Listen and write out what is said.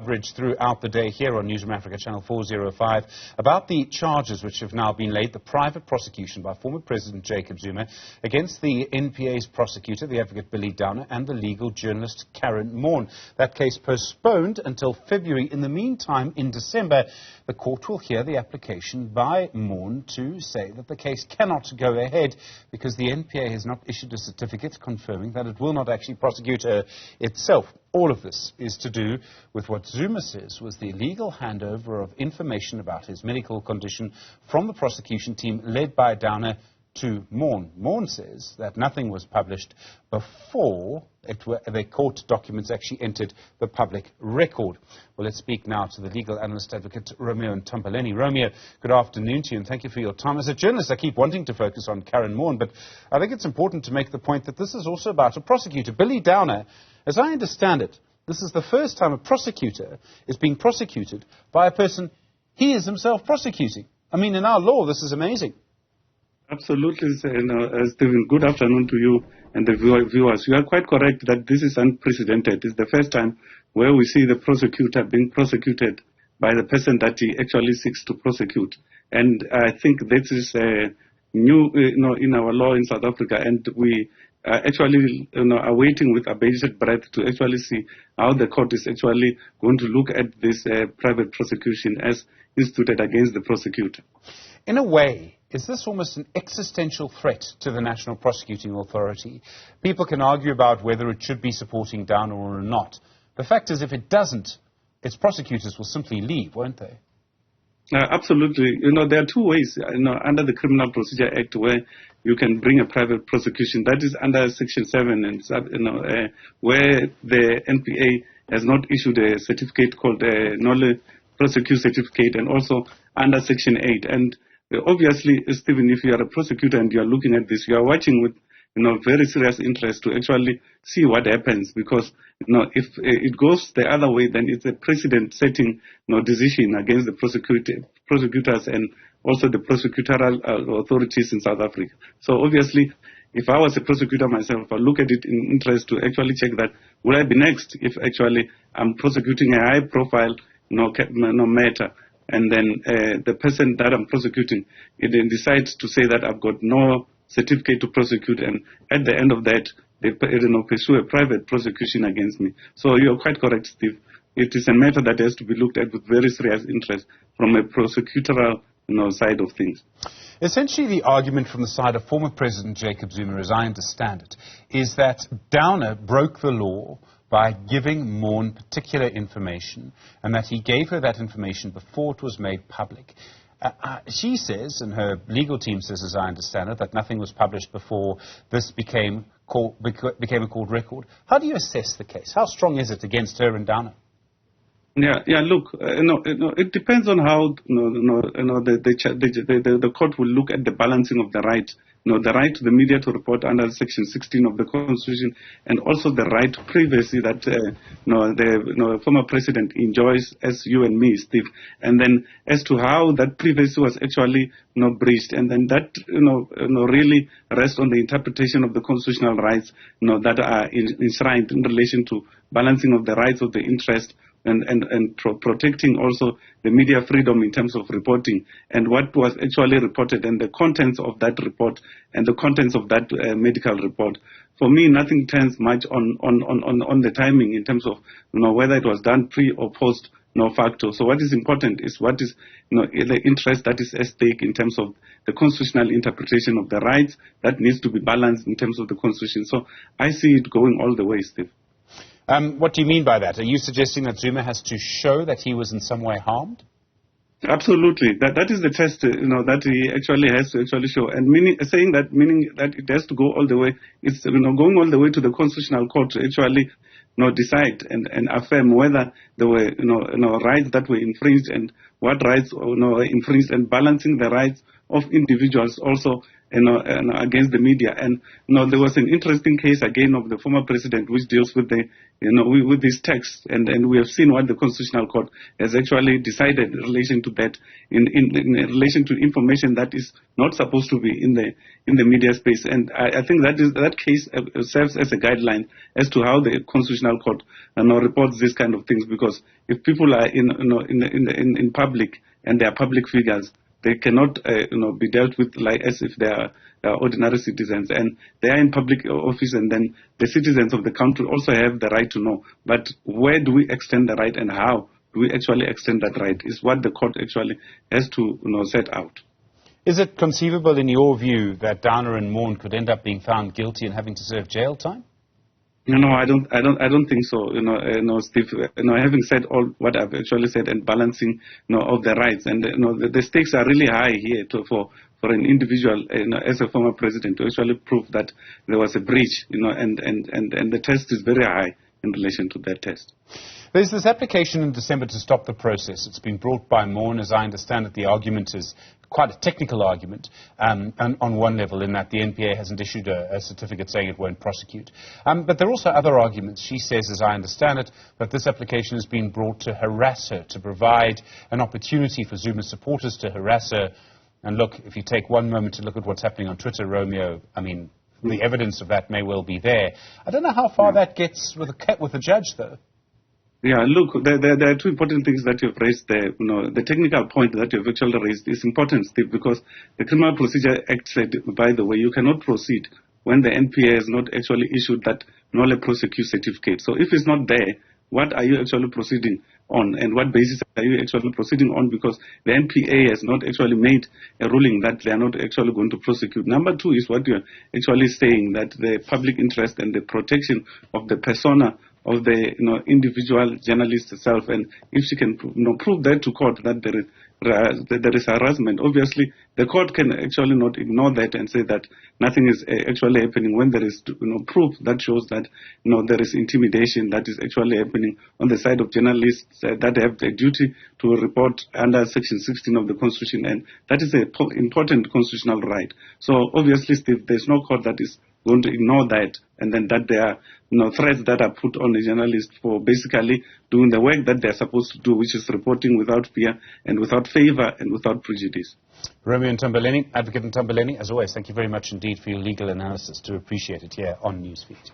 Coverage throughout the day here on Newzroom Afrika, channel 405, about the charges which have now been laid, the private prosecution by former President Jacob Zuma against the NPA's prosecutor, the advocate Billy Downer, and the legal journalist Karyn Maughan. That case postponed until February. In the meantime, in December, the court will hear the application by Maughan to say that the case cannot go ahead because the NPA has not issued a certificate confirming that it will not actually prosecute her itself. All of this is to do with what Zuma says was the illegal handover of information about his medical condition from the prosecution team led by Downer to Maughan. Maughan says that nothing was published before the court documents actually entered the public record. Well, let's speak now to the legal analyst advocate Romeo Nthambeleni. Romeo, good afternoon to you and thank you for your time. As a journalist, I keep wanting to focus on Karyn Maughan, but I think it's important to make the point that this is also about a prosecutor. Billy Downer, as I understand it, this is the first time a prosecutor is being prosecuted by a person he is himself prosecuting. I mean, in our law, this is amazing. Absolutely, Stephen. Good afternoon to you and the viewers. You are quite correct that this is unprecedented. It's the first time where we see the prosecutor being prosecuted by the person that he actually seeks to prosecute. And I think this is new in our law in South Africa, and we actually are waiting with a bated breath to actually see how the court is actually going to look at this private prosecution as instituted against the prosecutor. In a way, is this almost an existential threat to the National Prosecuting Authority? People can argue about whether it should be supporting Downer or not. The fact is, if it doesn't, its prosecutors will simply leave, won't they? Absolutely. There are two ways, under the Criminal Procedure Act where you can bring a private prosecution. That is under Section 7, and where the NPA has not issued a certificate called a Nolle Prosecute Certificate, and also under Section 8. And obviously, Stephen, if you are a prosecutor and you are looking at this, you are watching with very serious interest to actually see what happens, because if it goes the other way, then it's a precedent-setting decision against the prosecutors and also the prosecutorial authorities in South Africa. So obviously, if I was a prosecutor myself, I'll look at it in interest to actually check that will I be next if actually I'm prosecuting a high-profile matter, and then the person that I'm prosecuting, it then decides to say that I've got no certificate to prosecute, and at the end of that, they pursue a private prosecution against me. So you're quite correct, Steve. It is a matter that has to be looked at with very serious interest from a prosecutorial side of things. Essentially, the argument from the side of former President Jacob Zuma, as I understand it, is that Downer broke the law by giving Maughan particular information, and that he gave her that information before it was made public. She says, and her legal team says, as I understand it, that nothing was published before this became a court record. How do you assess the case? How strong is it against her and Downer? Yeah. Look, it depends on how the court will look at the balancing of the right. The right to the media to report under Section 16 of the Constitution, and also the right to privacy that the former president enjoys, as you and me, Steve. And then as to how that privacy was actually breached, and then that really rests on the interpretation of the constitutional rights that are enshrined in relation to balancing of the rights of the interest and protecting also the media freedom in terms of reporting, and what was actually reported and the contents of that report and the contents of that medical report. For me, nothing turns much on the timing in terms of whether it was done pre or post facto. So what is important is what is the interest that is at stake in terms of the constitutional interpretation of the rights that needs to be balanced in terms of the Constitution. So I see it going all the way, Steve. What do you mean by that? Are you suggesting that Zuma has to show that he was in some way harmed? Absolutely. That is the test, that he actually has to actually show. And meaning that it has to go all the way. It's going all the way to the Constitutional Court to actually decide and affirm whether there were rights that were infringed and what rights were infringed, and balancing the rights of individuals also, against the media. And, there was an interesting case again of the former president which deals with the, with this text. And we have seen what the Constitutional Court has actually decided in relation to that, in relation to information that is not supposed to be in the media space. And I think that case serves as a guideline as to how the Constitutional Court reports these kind of things, because if people are in public and they are public figures, they cannot be dealt with like as if they are ordinary citizens, and they are in public office, and then the citizens of the country also have the right to know. But where do we extend the right, and how do we actually extend that right, is what the court actually has to set out. Is it conceivable, in your view, that Downer and Maughan could end up being found guilty and having to serve jail time? No, I don't think so. Steve. Having said all what I've actually said and balancing, of the rights, and the stakes are really high here for an individual, as a former president, to actually prove that there was a breach, and the test is very high in relation to that test. There's this application in December to stop the process. It's been brought by Maughan. As I understand it, the argument is quite a technical argument, and on one level, in that the NPA hasn't issued a certificate saying it won't prosecute. But there are also other arguments. She says, as I understand it, that this application has been brought to harass her, to provide an opportunity for Zuma's supporters to harass her. And look, if you take one moment to look at what's happening on Twitter, Romeo, I mean, the evidence of that may well be there. I don't know how far that gets with the judge, though. Yeah, look, there are two important things that you've raised there. The technical point that you've actually raised is important, Steve, because the Criminal Procedure Act said, by the way, you cannot proceed when the NPA has not actually issued that nolle prosecute certificate. So if it's not there, what are you actually proceeding on, and what basis are you actually proceeding on? Because the NPA has not actually made a ruling that they are not actually going to prosecute. Number two is what you're actually saying, that the public interest and the protection of the persona of the individual journalist itself, and if she can prove that to court that there is harassment, obviously the court can actually not ignore that and say that nothing is actually happening when there is proof that shows that there is intimidation that is actually happening on the side of journalists that have the duty to report under Section 16 of the Constitution, and that is an important constitutional right. So obviously, Steve, there's no court that is going to ignore that, and then that there are threats that are put on the journalist for basically doing the work that they're supposed to do, which is reporting without fear and without favor and without prejudice. Romeo Nthambeleni, Advocate Nthambeleni, as always, thank you very much indeed for your legal analysis. Do appreciate it here on Newsfeed.